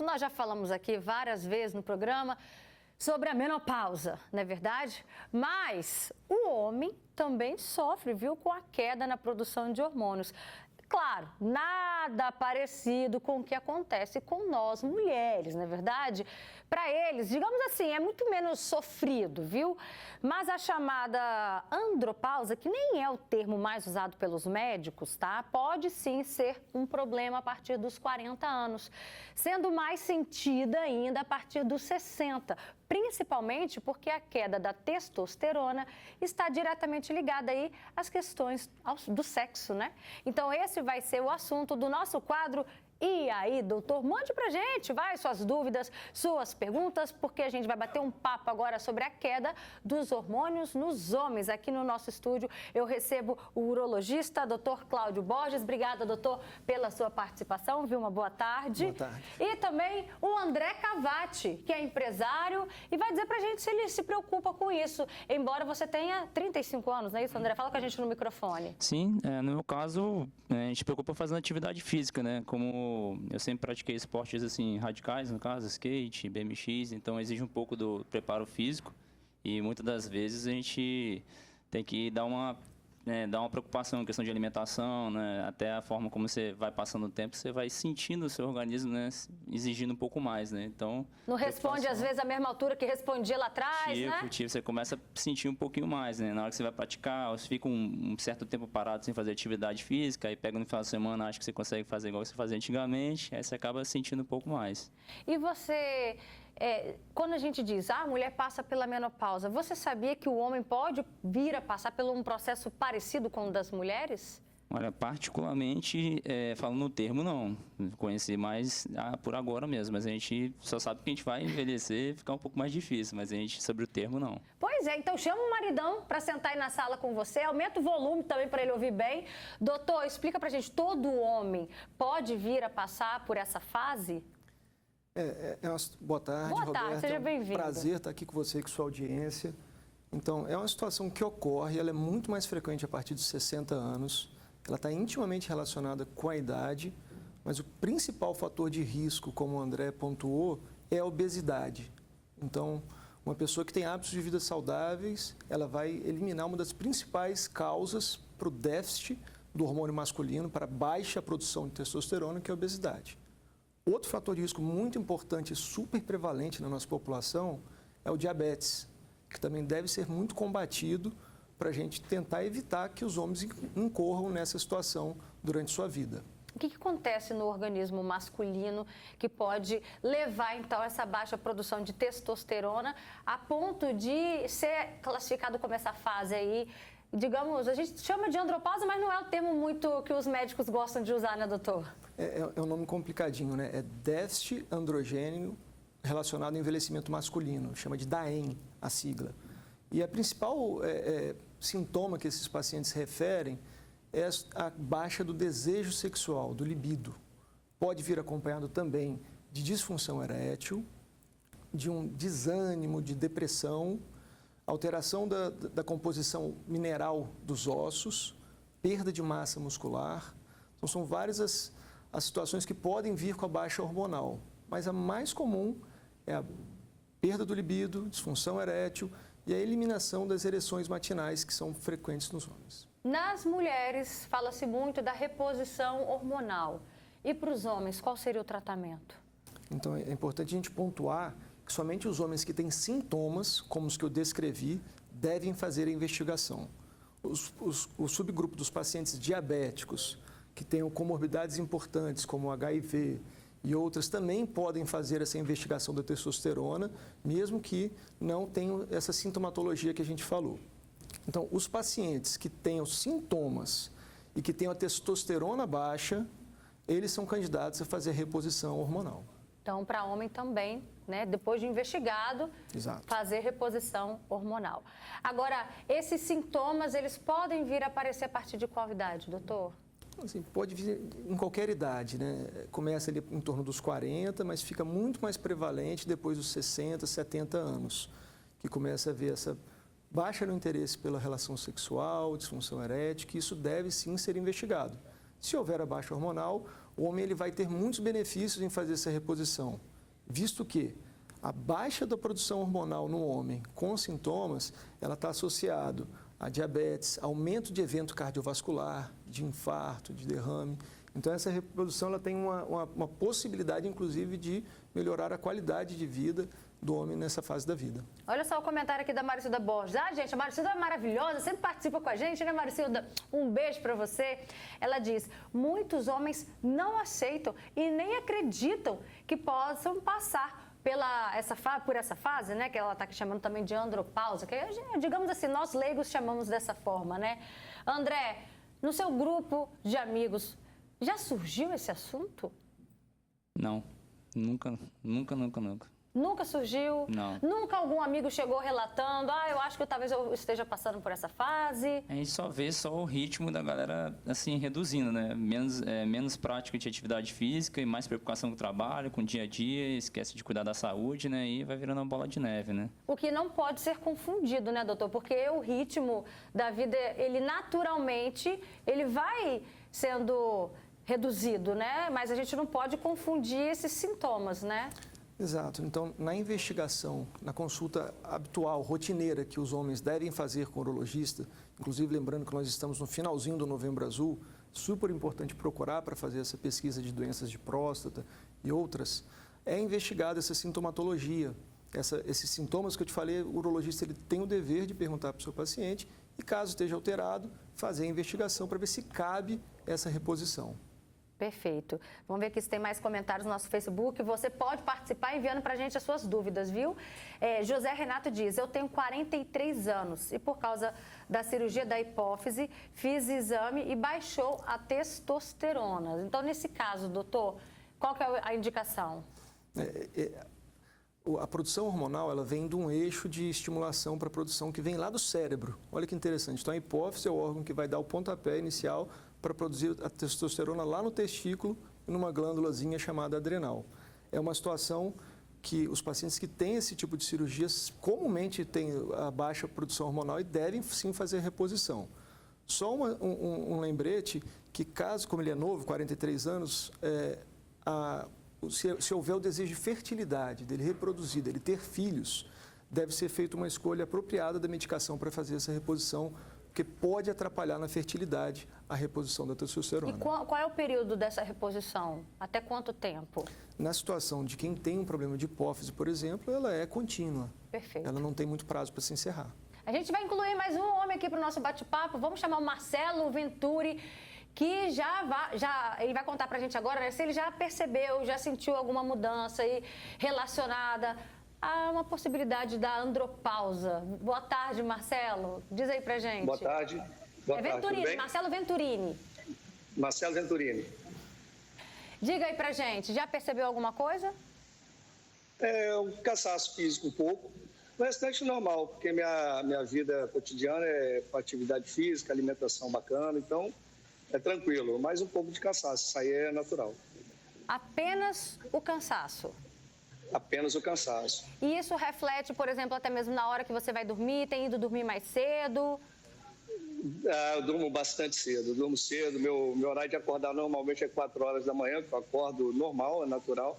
Nós já falamos aqui várias vezes no programa sobre a menopausa, não é verdade? Mas o homem também sofre, viu, com a queda na produção de hormônios. Claro, nada parecido com o que acontece com nós mulheres, não é verdade? Para eles, digamos assim, é muito menos sofrido, viu? Mas a chamada andropausa, que nem é o termo mais usado pelos médicos, tá? Pode sim ser um problema a partir dos 40 anos, sendo mais sentida ainda a partir dos 60, principalmente porque a queda da testosterona está diretamente ligada aí às questões do sexo, né? Então esse vai ser o assunto do nosso quadro. E aí, doutor, mande pra gente, vai, suas dúvidas, suas perguntas, porque a gente vai bater um papo agora sobre a queda dos hormônios nos homens. Aqui no nosso estúdio eu recebo o urologista, doutor Cláudio Borges. Obrigada, doutor, pela sua participação, viu? Uma boa tarde. Boa tarde. E também o André Cavati, que é empresário e vai dizer pra gente se ele se preocupa com isso, embora você tenha 35 anos, não é isso, André? Fala com a gente no microfone. Sim, no meu caso, a gente se preocupa fazendo atividade física, né? Como eu sempre pratiquei esportes assim radicais, no caso, skate, BMX, então exige um pouco do preparo físico e muitas das vezes a gente tem que dar uma preocupação em questão de alimentação, né? Até a forma como você vai passando o tempo, você vai sentindo o seu organismo, né? Exigindo um pouco mais, né? Então não responde às vezes a mesma altura que respondia lá atrás, né? Você começa a sentir um pouquinho mais, né? Na hora que você vai praticar, você fica um certo tempo parado sem fazer atividade física, aí pega no final de semana, acha que você consegue fazer igual você fazia antigamente, aí você acaba sentindo um pouco mais. E você, quando a gente diz, a mulher passa pela menopausa, você sabia que o homem pode vir a passar por um processo parecido com o das mulheres? Olha, particularmente, falando no termo, não. Conheci mais por agora mesmo, mas a gente só sabe que a gente vai envelhecer e ficar um pouco mais difícil, mas a gente, sobre o termo, não. Pois é, então chama o maridão para sentar aí na sala com você, aumenta o volume também para ele ouvir bem. Doutor, explica pra gente, todo homem pode vir a passar por essa fase? Boa tarde, Boa Roberta. tarde, seja bem-vindo. É um prazer estar aqui com você e com sua audiência. Então, é uma situação que ocorre, ela é muito mais frequente a partir dos 60 anos, ela está intimamente relacionada com a idade, mas o principal fator de risco, como o André pontuou, é a obesidade. Então, uma pessoa que tem hábitos de vida saudáveis, ela vai eliminar uma das principais causas para o déficit do hormônio masculino, para a baixa produção de testosterona, que é a obesidade. Outro fator de risco muito importante e super prevalente na nossa população é o diabetes, que também deve ser muito combatido para a gente tentar evitar que os homens incorram nessa situação durante sua vida. O que acontece no organismo masculino que pode levar, então, essa baixa produção de testosterona a ponto de ser classificado como essa fase aí, digamos, a gente chama de andropausa, mas não é o termo muito que os médicos gostam de usar, né, doutor? É um nome complicadinho, né? É déficit androgênio relacionado ao envelhecimento masculino, chama de DAEM, a sigla. E a principal sintoma que esses pacientes referem é a baixa do desejo sexual, do libido. Pode vir acompanhado também de disfunção erétil, de um desânimo, de depressão, alteração da composição mineral dos ossos, perda de massa muscular. Então, são várias as situações que podem vir com a baixa hormonal, mas a mais comum é a perda do libido, disfunção erétil e a eliminação das ereções matinais, que são frequentes nos homens. Nas mulheres, fala-se muito da reposição hormonal. E para os homens, qual seria o tratamento? Então, é importante a gente pontuar que somente os homens que têm sintomas, como os que eu descrevi, devem fazer a investigação. O subgrupo dos pacientes diabéticos, que tenham comorbidades importantes, como HIV e outras, também podem fazer essa investigação da testosterona, mesmo que não tenham essa sintomatologia que a gente falou. Então, os pacientes que tenham sintomas e que tenham a testosterona baixa, eles são candidatos a fazer reposição hormonal. Então, para homem também, né, depois de investigado, Exato. Fazer reposição hormonal. Agora, esses sintomas, eles podem vir a aparecer a partir de qual idade, doutor? Assim, pode vir em qualquer idade, né? Começa ali em torno dos 40, mas fica muito mais prevalente depois dos 60, 70 anos, que começa a ver essa baixa no interesse pela relação sexual, disfunção erétil, que isso deve sim ser investigado. Se houver a baixa hormonal, o homem ele vai ter muitos benefícios em fazer essa reposição, visto que a baixa da produção hormonal no homem com sintomas, ela está associado a diabetes, aumento de evento cardiovascular, de infarto, de derrame. Então, essa reprodução ela tem uma possibilidade, inclusive, de melhorar a qualidade de vida do homem nessa fase da vida. Olha só o comentário aqui da Maricilda Borges. Ah, gente, a Maricilda é maravilhosa, sempre participa com a gente, né, Maricilda? Um beijo para você. Ela diz, muitos homens não aceitam e nem acreditam que possam passar por essa fase, né, que ela está chamando também de andropausa, que digamos assim, nós leigos chamamos dessa forma, né? André, no seu grupo de amigos, já surgiu esse assunto? Não, nunca. Nunca surgiu? Não. Nunca algum amigo chegou relatando, eu acho que talvez eu esteja passando por essa fase? A gente só vê o ritmo da galera, assim, reduzindo, né? Menos prática de atividade física e mais preocupação com o trabalho, com o dia a dia, esquece de cuidar da saúde, né? E vai virando uma bola de neve, né? O que não pode ser confundido, né, doutor? Porque o ritmo da vida, ele naturalmente, ele vai sendo reduzido, né? Mas a gente não pode confundir esses sintomas, né? Exato. Então, na investigação, na consulta habitual, rotineira, que os homens devem fazer com o urologista, inclusive lembrando que nós estamos no finalzinho do Novembro Azul, super importante procurar para fazer essa pesquisa de doenças de próstata e outras, é investigada essa sintomatologia. Esses sintomas que eu te falei, o urologista ele tem o dever de perguntar para o seu paciente e, caso esteja alterado, fazer a investigação para ver se cabe essa reposição. Perfeito. Vamos ver aqui se tem mais comentários no nosso Facebook. Você pode participar enviando para a gente as suas dúvidas, viu? José Renato diz, eu tenho 43 anos e por causa da cirurgia da hipófise, fiz exame e baixou a testosterona. Então, nesse caso, doutor, qual que é a indicação? A produção hormonal ela vem de um eixo de estimulação para a produção que vem lá do cérebro. Olha que interessante. Então, a hipófise é o órgão que vai dar o pontapé inicial para produzir a testosterona lá no testículo, numa glândulazinha chamada adrenal. É uma situação que os pacientes que têm esse tipo de cirurgias comumente têm a baixa produção hormonal e devem sim fazer reposição. Só um lembrete que caso, como ele é novo, 43 anos, se houver o desejo de fertilidade, dele reproduzir, dele ter filhos, deve ser feita uma escolha apropriada da medicação para fazer essa reposição, porque pode atrapalhar na fertilidade a reposição da testosterona. E qual é o período dessa reposição? Até quanto tempo? Na situação de quem tem um problema de hipófise, por exemplo, ela é contínua. Perfeito. Ela não tem muito prazo para se encerrar. A gente vai incluir mais um homem aqui para o nosso bate-papo. Vamos chamar o Marcelo Venturi, que ele vai contar para a gente agora, né, se ele já percebeu, já sentiu alguma mudança aí relacionada a uma possibilidade da andropausa. Boa tarde, Marcelo. Diz aí pra gente. Boa tarde. Boa tarde, Venturini, tudo bem? Marcelo Venturini. Marcelo Venturini. Diga aí pra gente, já percebeu alguma coisa? Um cansaço físico um pouco, mas bastante normal, porque minha vida cotidiana é com atividade física, alimentação bacana, então é tranquilo, mas um pouco de cansaço, isso aí é natural. Apenas o cansaço? Apenas o cansaço. E isso reflete, por exemplo, até mesmo na hora que você vai dormir, tem ido dormir mais cedo? Eu durmo bastante cedo, meu horário de acordar normalmente é 4 horas da manhã, que eu acordo normal, é natural,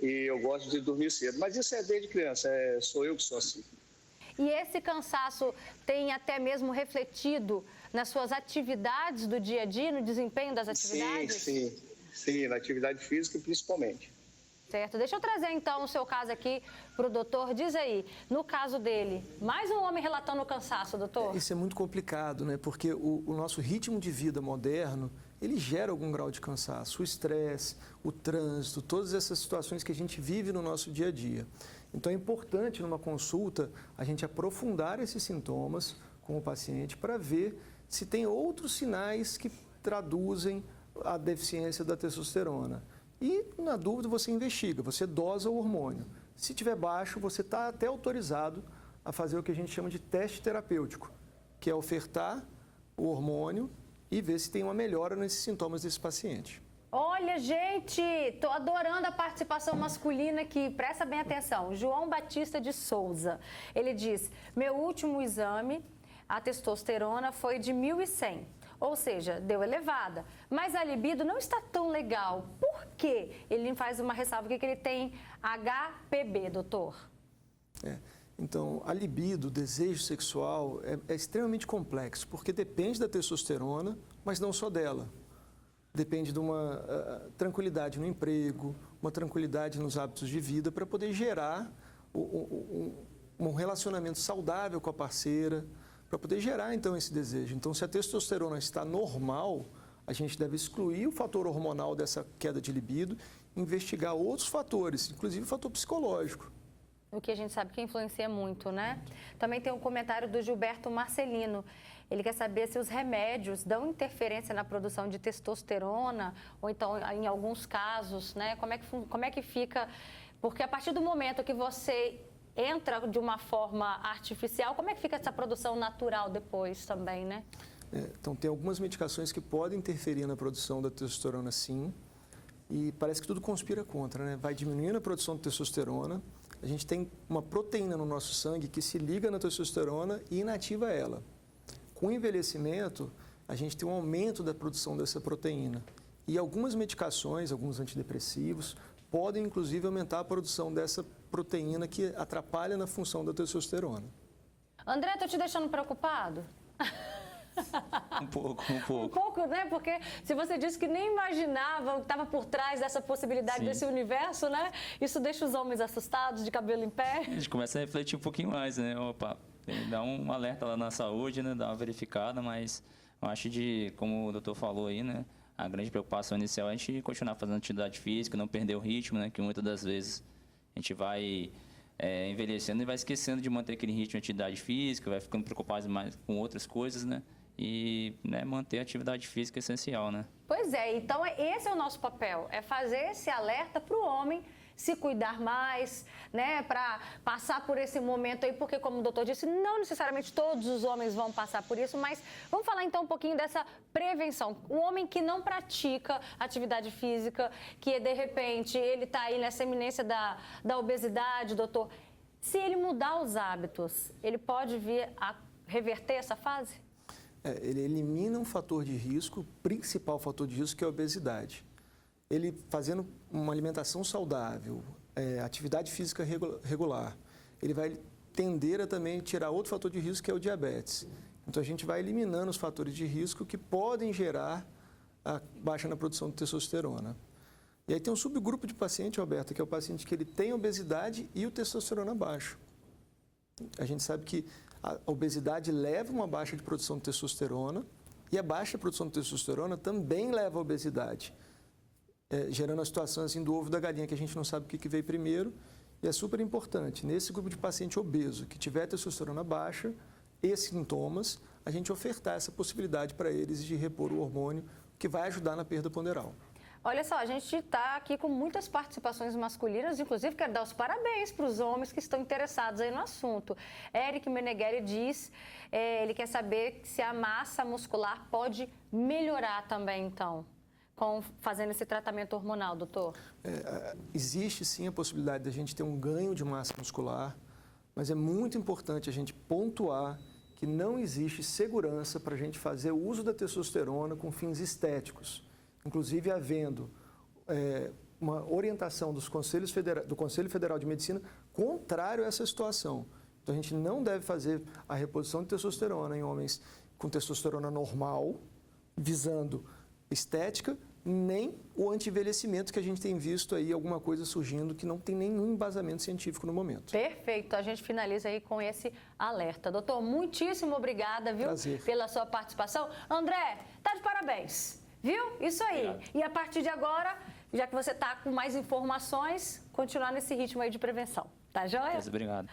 e eu gosto de dormir cedo. Mas isso é desde criança, sou eu que sou assim. E esse cansaço tem até mesmo refletido nas suas atividades do dia a dia, no desempenho das atividades? Sim, na atividade física principalmente. Certo. Deixa eu trazer, então, o seu caso aqui para o doutor. Diz aí, no caso dele, mais um homem relatando o cansaço, doutor? Isso é muito complicado, né? Porque o nosso ritmo de vida moderno, ele gera algum grau de cansaço. O estresse, o trânsito, todas essas situações que a gente vive no nosso dia a dia. Então, é importante, numa consulta, a gente aprofundar esses sintomas com o paciente para ver se tem outros sinais que traduzem a deficiência da testosterona. E, na dúvida, você investiga, você dosa o hormônio. Se tiver baixo, você está até autorizado a fazer o que a gente chama de teste terapêutico, que é ofertar o hormônio e ver se tem uma melhora nesses sintomas desse paciente. Olha, gente, tô adorando a participação masculina aqui. Presta bem atenção. João Batista de Souza. Ele diz, meu último exame, a testosterona foi de 1.100. ou seja, deu elevada. Mas a libido não está tão legal. Por quê? Ele faz uma ressalva aqui que ele tem HPB, doutor. Então, a libido, o desejo sexual, é extremamente complexo, porque depende da testosterona, mas não só dela. Depende de uma tranquilidade no emprego, uma tranquilidade nos hábitos de vida, para poder gerar um relacionamento saudável com a parceira, para poder gerar, então, esse desejo. Então, se a testosterona está normal, a gente deve excluir o fator hormonal dessa queda de libido, investigar outros fatores, inclusive o fator psicológico. O que a gente sabe que influencia muito, né? Também tem um comentário do Gilberto Marcelino. Ele quer saber se os remédios dão interferência na produção de testosterona, ou então, em alguns casos, né? Como é que fica? Porque a partir do momento que você entra de uma forma artificial, como é que fica essa produção natural depois também, né? Então, tem algumas medicações que podem interferir na produção da testosterona, sim. E parece que tudo conspira contra, né? Vai diminuindo a produção de testosterona. A gente tem uma proteína no nosso sangue que se liga na testosterona e inativa ela. Com o envelhecimento, a gente tem um aumento da produção dessa proteína. E algumas medicações, alguns antidepressivos, podem inclusive aumentar a produção dessa proteína que atrapalha na função da testosterona. André, estou te deixando preocupado? Um pouco. Um pouco, né? Porque se você disse que nem imaginava o que estava por trás dessa possibilidade, Sim. desse universo, né? Isso deixa os homens assustados, de cabelo em pé. A gente começa a refletir um pouquinho mais, né? Opa, tem que dar um alerta lá na saúde, né? Dar uma verificada, mas eu acho como o doutor falou aí, né? A grande preocupação inicial é a gente continuar fazendo atividade física, não perder o ritmo, né? Que muitas das vezes a gente vai envelhecendo e vai esquecendo de manter aquele ritmo de atividade física, vai ficando preocupado mais com outras coisas, né? E manter a atividade física é essencial, né? Pois é, então esse é o nosso papel, é fazer esse alerta para o homem se cuidar mais, né, para passar por esse momento aí, porque como o doutor disse, não necessariamente todos os homens vão passar por isso, mas vamos falar então um pouquinho dessa prevenção. O homem que não pratica atividade física, que de repente ele está aí nessa iminência da obesidade, doutor, se ele mudar os hábitos, ele pode vir a reverter essa fase? Ele elimina um fator de risco, o principal fator de risco, que é a obesidade. Ele fazendo uma alimentação saudável, atividade física regular, ele vai tender a também tirar outro fator de risco, que é o diabetes. Então, a gente vai eliminando os fatores de risco que podem gerar a baixa na produção de testosterona. E aí tem um subgrupo de paciente, Alberto, que é o paciente que ele tem obesidade e o testosterona baixo. A gente sabe que a obesidade leva a uma baixa de produção de testosterona e a baixa produção de testosterona também leva à obesidade, gerando a situação assim do ovo da galinha, que a gente não sabe o que veio primeiro. E é super importante, nesse grupo de paciente obeso que tiver testosterona baixa e sintomas, a gente ofertar essa possibilidade para eles de repor o hormônio, que vai ajudar na perda ponderal. Olha só, a gente está aqui com muitas participações masculinas, inclusive quero dar os parabéns para os homens que estão interessados aí no assunto. Eric Meneghelli diz, ele quer saber se a massa muscular pode melhorar também, então, fazendo esse tratamento hormonal, doutor. Existe sim a possibilidade de a gente ter um ganho de massa muscular, mas é muito importante a gente pontuar que não existe segurança para a gente fazer o uso da testosterona com fins estéticos. Inclusive, havendo uma orientação do Conselho Federal de Medicina contrário a essa situação. Então, a gente não deve fazer a reposição de testosterona em homens com testosterona normal, visando estética, nem o anti-envelhecimento, que a gente tem visto aí alguma coisa surgindo que não tem nenhum embasamento científico no momento. Perfeito, a gente finaliza aí com esse alerta. Doutor, muitíssimo obrigada, viu? Prazer. Pela sua participação. André, tá de parabéns. Viu? Isso aí. Obrigado. E a partir de agora, já que você está com mais informações, continuar nesse ritmo aí de prevenção. Tá joia? Obrigado.